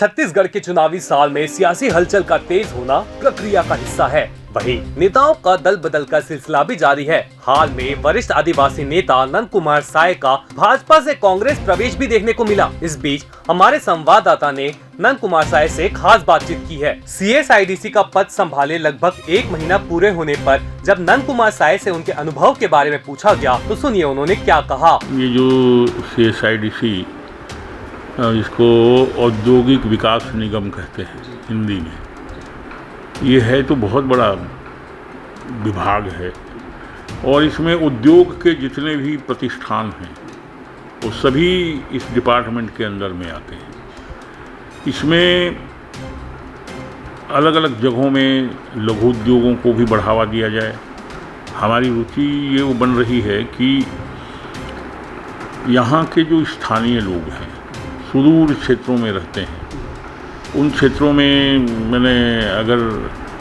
छत्तीसगढ़ के चुनावी साल में सियासी हलचल का तेज होना प्रक्रिया का हिस्सा है। वहीं नेताओं का दल बदल का सिलसिला भी जारी है। हाल में वरिष्ठ आदिवासी नेता नंद कुमार साय का भाजपा से कांग्रेस प्रवेश भी देखने को मिला। इस बीच हमारे संवाददाता ने नंद कुमार साय से खास बातचीत की है। सीएसआईडीसी का पद संभाले लगभग 1 महीना पूरे होने पर जब नंद कुमार साय से उनके अनुभव के बारे में पूछा गया तो सुनिए उन्होंने क्या कहा। ये जो सीएसआईडीसी इसको औद्योगिक विकास निगम कहते हैं हिंदी में, ये है तो बहुत बड़ा विभाग है और इसमें उद्योग के जितने भी प्रतिष्ठान हैं वो सभी इस डिपार्टमेंट के अंदर में आते हैं। इसमें अलग अलग जगहों में लघु उद्योगों को भी बढ़ावा दिया जाए। हमारी रुचि ये वो बन रही है कि यहाँ के जो स्थानीय लोग हैं, सुदूर क्षेत्रों में रहते हैं, उन क्षेत्रों में मैंने अगर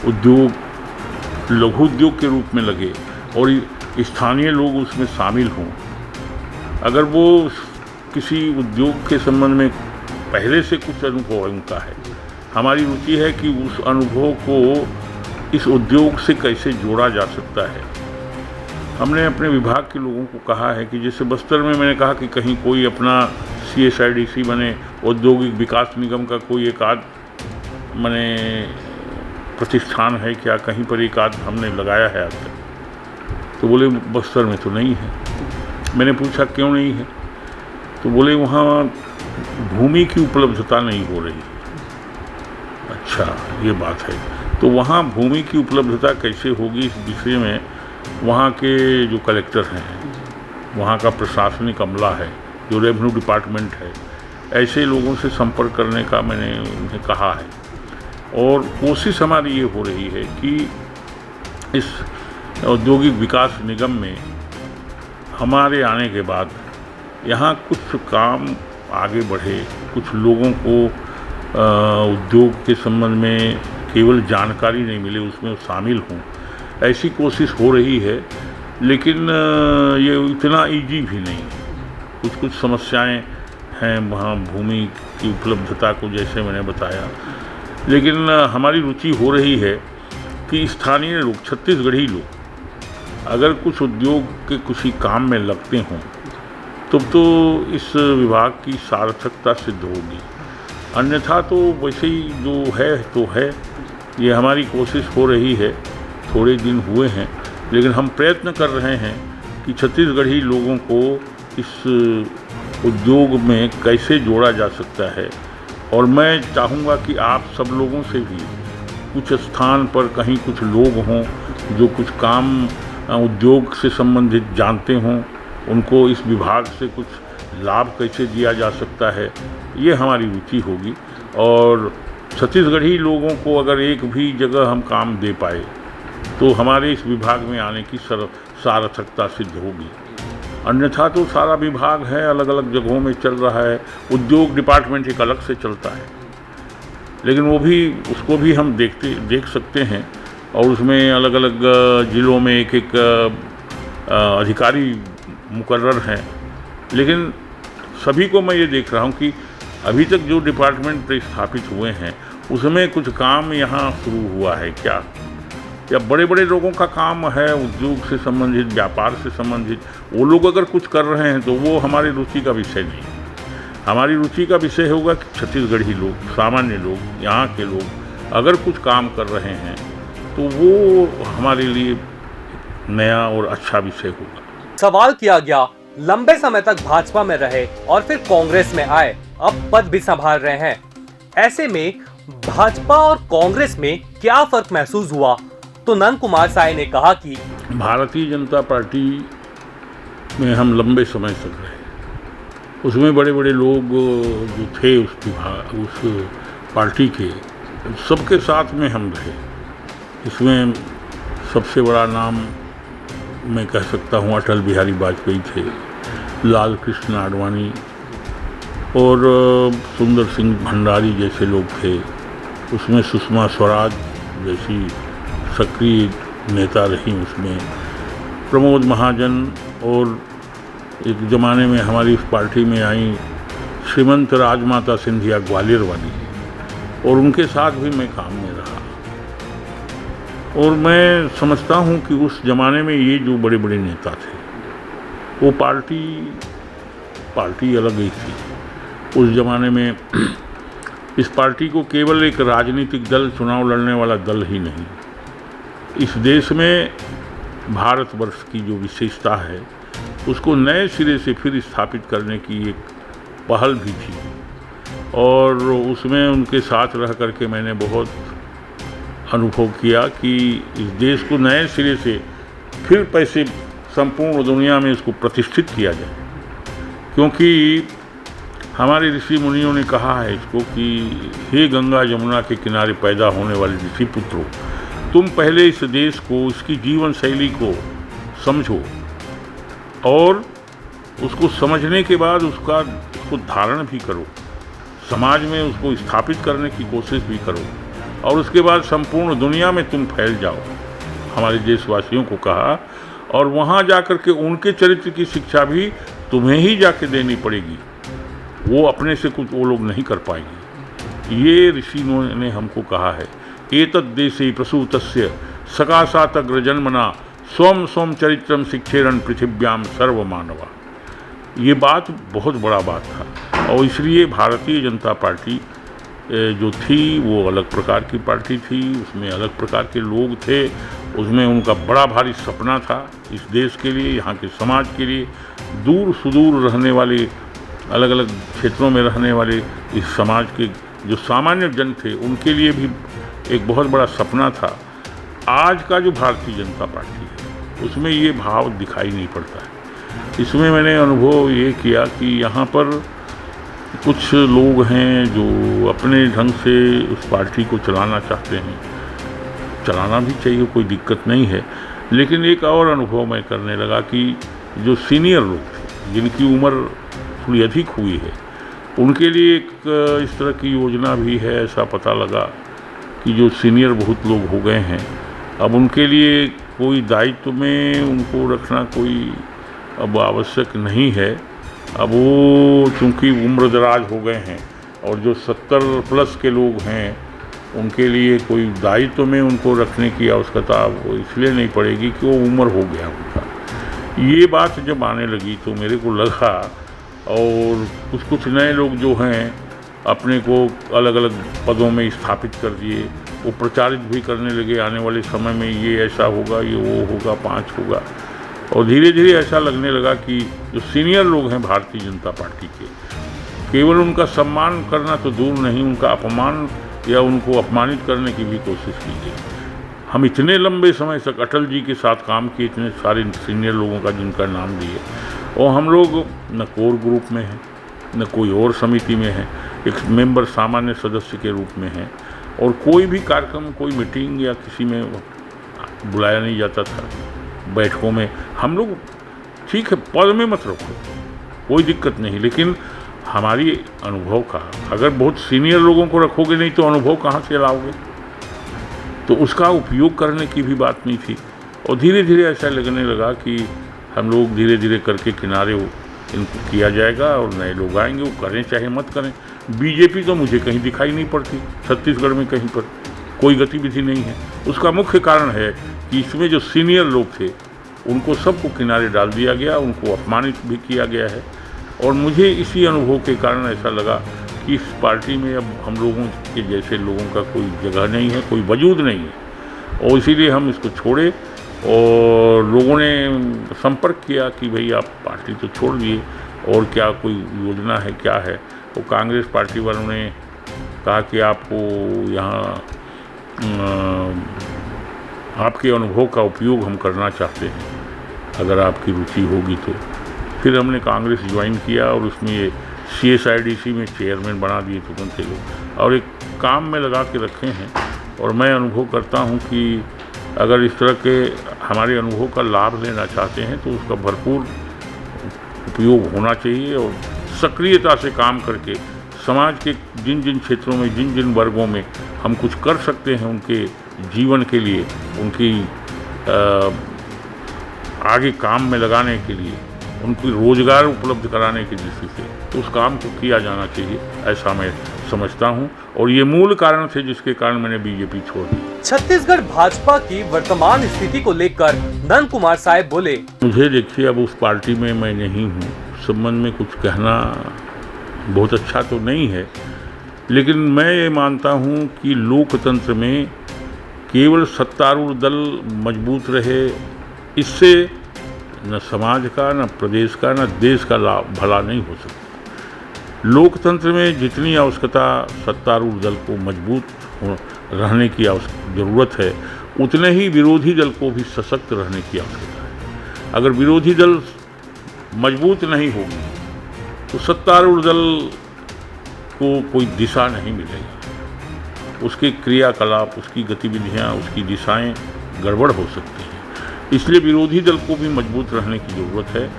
उद्योग लघु उद्योग के रूप में लगे और स्थानीय लोग उसमें शामिल हों, अगर वो किसी उद्योग के संबंध में पहले से कुछ अनुभव उनका है, हमारी रुचि है कि उस अनुभव को इस उद्योग से कैसे जोड़ा जा सकता है। हमने अपने विभाग के लोगों को कहा है कि जैसे बस्तर में मैंने कहा कि कहीं कोई अपना सीएसआईडीसी बने, औद्योगिक विकास निगम का कोई एक आध माने प्रतिष्ठान है क्या, कहीं पर एक आध हमने लगाया है आज तक। तो बोले बस्तर में तो नहीं है। मैंने पूछा क्यों नहीं है, तो बोले वहाँ भूमि की उपलब्धता नहीं हो रही। अच्छा, ये बात है। तो वहाँ भूमि की उपलब्धता कैसे होगी, इस विषय में वहाँ के जो कलेक्टर हैं, वहाँ का प्रशासनिक अमला है, जो रेवेन्यू डिपार्टमेंट है, ऐसे लोगों से संपर्क करने का मैंने उन्हें कहा है। और कोशिश हमारी ये हो रही है कि इस औद्योगिक विकास निगम में हमारे आने के बाद यहाँ कुछ काम आगे बढ़े, कुछ लोगों को उद्योग के संबंध में केवल जानकारी नहीं मिले, उसमें शामिल हों, ऐसी कोशिश हो रही है। लेकिन ये इतना इजी भी नहीं है। कुछ कुछ समस्याएं हैं वहाँ भूमि की उपलब्धता को, जैसे मैंने बताया। लेकिन हमारी रुचि हो रही है कि स्थानीय लोग, छत्तीसगढ़ी लोग अगर कुछ उद्योग के किसी काम में लगते हों तब तो इस विभाग की सार्थकता सिद्ध होगी। अन्यथा तो वैसे ही जो है तो है। ये हमारी कोशिश हो रही है, थोड़े दिन हुए हैं, लेकिन हम प्रयत्न कर रहे हैं कि छत्तीसगढ़ी लोगों को इस उद्योग में कैसे जोड़ा जा सकता है। और मैं चाहूँगा कि आप सब लोगों से भी कुछ स्थान पर कहीं कुछ लोग हों जो कुछ काम उद्योग से संबंधित जानते हों, उनको इस विभाग से कुछ लाभ कैसे दिया जा सकता है, ये हमारी रुचि होगी। और छत्तीसगढ़ी लोगों को अगर एक भी जगह हम काम दे पाए तो हमारे इस विभाग में आने की सार्थकता सिद्ध होगी। अन्यथा तो सारा विभाग है, अलग अलग जगहों में चल रहा है। उद्योग डिपार्टमेंट एक अलग से चलता है, लेकिन वो भी, उसको भी हम देख सकते हैं। और उसमें अलग अलग ज़िलों में एक एक अधिकारी मुकर्रर हैं। लेकिन सभी को मैं ये देख रहा हूँ कि अभी तक जो डिपार्टमेंट स्थापित हुए हैं उसमें कुछ काम यहाँ शुरू हुआ है क्या, या बड़े बड़े लोगों का काम है उद्योग से संबंधित, व्यापार से संबंधित, वो लोग अगर कुछ कर रहे हैं तो वो हमारी रुचि का विषय नहीं है। हमारी रुचि का विषय होगा कि छत्तीसगढ़ी लोग, सामान्य लोग, यहाँ के लोग अगर कुछ काम कर रहे हैं तो वो हमारे लिए नया और अच्छा विषय होगा। सवाल किया गया, लंबे समय तक भाजपा में रहे और फिर कांग्रेस में आए, अब पद भी संभाल रहे हैं, ऐसे में भाजपा और कांग्रेस में क्या फर्क महसूस हुआ? तो नंद कुमार साय ने कहा कि भारतीय जनता पार्टी में हम लंबे समय तक रहे, उसमें बड़े बड़े लोग जो थे उस पार्टी के, सबके साथ में हम रहे। इसमें सबसे बड़ा नाम मैं कह सकता हूँ अटल बिहारी वाजपेयी थे, लाल कृष्ण आडवाणी और सुंदर सिंह भंडारी जैसे लोग थे। उसमें सुषमा स्वराज जैसी सक्रिय नेता रही, उसमें प्रमोद महाजन, और एक ज़माने में हमारी उस पार्टी में आई श्रीमंत राजमाता सिंधिया ग्वालियर वाली, और उनके साथ भी मैं काम में रहा। और मैं समझता हूँ कि उस ज़माने में ये जो बड़े बड़े नेता थे वो पार्टी अलग ही थी। उस ज़माने में इस पार्टी को केवल एक राजनीतिक दल, चुनाव लड़ने वाला दल ही नहीं, इस देश में भारतवर्ष की जो विशेषता है उसको नए सिरे से फिर स्थापित करने की एक पहल भी थी। और उसमें उनके साथ रह करके मैंने बहुत अनुभव किया कि इस देश को नए सिरे से फिर पैसे संपूर्ण दुनिया में इसको प्रतिष्ठित किया जाए। क्योंकि हमारे ऋषि मुनियों ने कहा है इसको कि हे गंगा यमुना के किनारे पैदा होने वाले ऋषि पुत्रों, तुम पहले इस देश को, इसकी जीवन शैली को समझो और उसको समझने के बाद उसको धारण भी करो, समाज में उसको स्थापित करने की कोशिश भी करो और उसके बाद संपूर्ण दुनिया में तुम फैल जाओ। हमारे देशवासियों को कहा, और वहाँ जाकर के उनके चरित्र की शिक्षा भी तुम्हें ही जाके देनी पड़ेगी, वो अपने से कुछ वो लोग नहीं कर पाएंगे। ये ऋषि ने हमको कहा है, एतद् देशे प्रसूतस्य सकाशातग्रजन्मना स्वम स्वम चरित्रम शिक्षेरन पृथिव्याम सर्वमानवा। ये बात बहुत बड़ा बात था और इसलिए भारतीय जनता पार्टी जो थी वो अलग प्रकार की पार्टी थी, उसमें अलग प्रकार के लोग थे, उसमें उनका बड़ा भारी सपना था इस देश के लिए, यहाँ के समाज के लिए, दूर सुदूर रहने वाले, अलग अलग क्षेत्रों में रहने वाले इस समाज के जो सामान्य जन थे उनके लिए भी एक बहुत बड़ा सपना था। आज का जो भारतीय जनता पार्टी है उसमें ये भाव दिखाई नहीं पड़ता है। इसमें मैंने अनुभव ये किया कि यहाँ पर कुछ लोग हैं जो अपने ढंग से उस पार्टी को चलाना चाहते हैं, चलाना भी चाहिए, कोई दिक्कत नहीं है। लेकिन एक और अनुभव मैं करने लगा कि जो सीनियर लोग थे, जिनकी उम्र थोड़ी अधिक हुई है, उनके लिए एक इस तरह की योजना भी है। ऐसा पता लगा कि जो सीनियर बहुत लोग हो गए हैं, अब उनके लिए कोई दायित्व में उनको रखना कोई अब आवश्यक नहीं है। अब वो चूँकि उम्र दराज हो गए हैं और जो 70 प्लस के लोग हैं उनके लिए कोई दायित्व में उनको रखने की आवश्यकता वो इसलिए नहीं पड़ेगी कि वो उम्र हो गया उनका। ये बात जब आने लगी तो मेरे को लगा, और कुछ नए लोग जो हैं अपने को अलग अलग पदों में स्थापित कर दिए, वो प्रचारित भी करने लगे आने वाले समय में ये ऐसा होगा, ये वो होगा, 5 होगा। और धीरे धीरे ऐसा लगने लगा कि जो सीनियर लोग हैं भारतीय जनता पार्टी के, केवल उनका सम्मान करना तो दूर नहीं, उनका अपमान या उनको अपमानित करने की भी कोशिश की गई। हम इतने लंबे समय तक अटल जी के साथ काम किए, इतने सारे सीनियर लोगों का जिनका नाम लिए, और हम लोग न कोर ग्रुप में हैं न कोई और समिति में है, एक मेंबर सामान्य सदस्य के रूप में हैं, और कोई भी कार्यक्रम, कोई मीटिंग या किसी में बुलाया नहीं जाता था, बैठकों में। हम लोग ठीक है, पद में मत रखो, कोई दिक्कत नहीं, लेकिन हमारी अनुभव का, अगर बहुत सीनियर लोगों को रखोगे नहीं तो अनुभव कहाँ से लाओगे, तो उसका उपयोग करने की भी बात नहीं थी। और धीरे धीरे ऐसा लगने लगा कि हम लोग धीरे धीरे करके किनारे इनको किया जाएगा और नए लोग आएंगे, वो करें चाहे मत करें। बीजेपी तो मुझे कहीं दिखाई नहीं पड़ती, छत्तीसगढ़ में कहीं पर कोई गतिविधि नहीं है। उसका मुख्य कारण है कि इसमें जो सीनियर लोग थे उनको सबको किनारे डाल दिया गया, उनको अपमानित भी किया गया है। और मुझे इसी अनुभव के कारण ऐसा लगा कि इस पार्टी में अब हम लोगों के जैसे लोगों का कोई जगह नहीं है, कोई वजूद नहीं है, और इसीलिए हम इसको छोड़े। और लोगों ने संपर्क किया कि भाई आप पार्टी तो छोड़ दिए, और क्या कोई योजना है, क्या है। तो कांग्रेस पार्टी वालों ने कहा कि आपको यहाँ आपके अनुभव का उपयोग हम करना चाहते हैं, अगर आपकी रुचि होगी तो। फिर हमने कांग्रेस ज्वाइन किया और उसमें ये CSIDC में चेयरमैन बना दिए तुरंत के लोग, और एक काम में लगा के रखे हैं। और मैं अनुभव करता हूँ कि अगर इस तरह के हमारे अनुभव का लाभ लेना चाहते हैं तो उसका भरपूर उपयोग होना चाहिए, और सक्रियता से काम करके समाज के जिन जिन क्षेत्रों में, जिन जिन वर्गों में हम कुछ कर सकते हैं उनके जीवन के लिए, उनकी आगे काम में लगाने के लिए, उनको रोजगार उपलब्ध कराने की दृष्टि से तो उस काम को किया जाना चाहिए, ऐसा मैं समझता हूं। और ये मूल कारण थे जिसके कारण मैंने बीजेपी छोड़ दी। छत्तीसगढ़ भाजपा की वर्तमान स्थिति को लेकर नंद कुमार साय बोले, मुझे देखिए, अब उस पार्टी में मैं नहीं हूँ, संबंध में कुछ कहना बहुत अच्छा तो नहीं है, लेकिन मैं ये मानता हूँ कि लोकतंत्र में केवल सत्तारूढ़ दल मजबूत रहे, इससे न समाज का, न प्रदेश का, न देश का लाभ भला नहीं हो सकता। लोकतंत्र में जितनी आवश्यकता सत्तारूढ़ दल को मजबूत रहने की ज़रूरत है, उतने ही विरोधी दल को भी सशक्त रहने की आवश्यकता है। अगर विरोधी दल मजबूत नहीं होगी तो सत्तारूढ़ दल को कोई दिशा नहीं मिलेगी, उसके क्रियाकलाप, उसकी गतिविधियाँ, उसकी दिशाएं गड़बड़ हो सकती हैं। इसलिए विरोधी दल को भी मजबूत रहने की ज़रूरत है।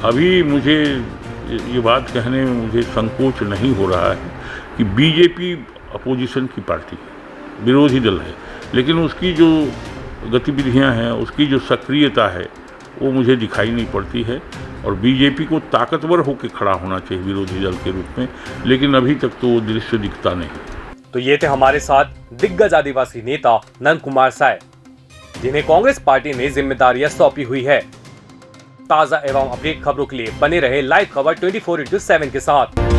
अभी मुझे ये बात कहने में मुझे संकोच नहीं हो रहा है कि बीजेपी अपोजिशन की पार्टी है, विरोधी दल है, लेकिन उसकी जो गतिविधियां हैं, उसकी जो सक्रियता है, वो मुझे दिखाई नहीं पड़ती है। और बीजेपी को ताकतवर होकर खड़ा होना चाहिए विरोधी दल के रूप में, लेकिन अभी तक तो वो दृश्य दिखता नहीं। तो ये थे हमारे साथ दिग्गज आदिवासी नेता नंद कुमार साय, जिन्हें कांग्रेस पार्टी ने जिम्मेदारियां सौंपी हुई है। ताजा एवं अपडेट खबरों के लिए बने रहे लाइव खबर 24/7 के साथ।